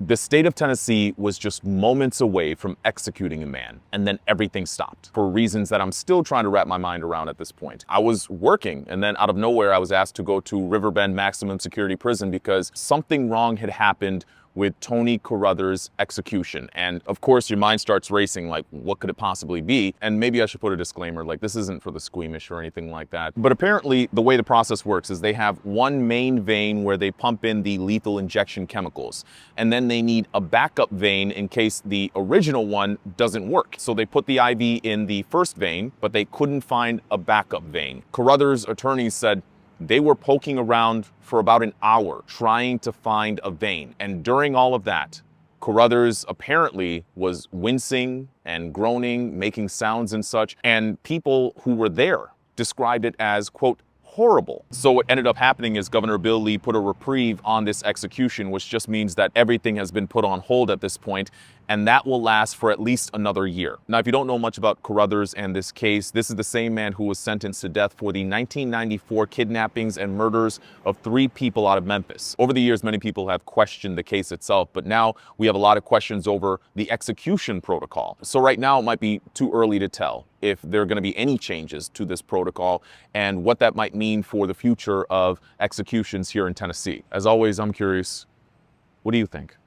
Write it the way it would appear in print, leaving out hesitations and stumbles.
The state of Tennessee was just moments away from executing a man, and then everything stopped for reasons that I'm still trying to wrap my mind around at this point. I was working, and then out of nowhere, I was asked to go to Riverbend Maximum Security Prison because something wrong had happened with Tony Carruthers' execution. And of course, your mind starts racing, like, what could it possibly be? And maybe I should put a disclaimer, like, this isn't for the squeamish or anything like that. But apparently, the way the process works is they have one main vein where they pump in the lethal injection chemicals. And then they need a backup vein in case the original one doesn't work. So they put the IV in the first vein, but they couldn't find a backup vein. Carruthers' attorneys said they were poking around for about an hour trying to find a vein. And during all of that, Carruthers apparently was wincing and groaning, making sounds and such. And people who were there described it as, quote, horrible. So what ended up happening is Governor Bill Lee put a reprieve on this execution, which just means that everything has been put on hold at this point, and that will last for at least another year. Now, if you don't know much about Carruthers and this case, this is the same man who was sentenced to death for the 1994 kidnappings and murders of 3 people out of Memphis. Over the years, many people have questioned the case itself, but now we have a lot of questions over the execution protocol. So right now, it might be too early to tell if there are going to be any changes to this protocol and what that might mean for the future of executions here in Tennessee. As always, I'm curious, what do you think?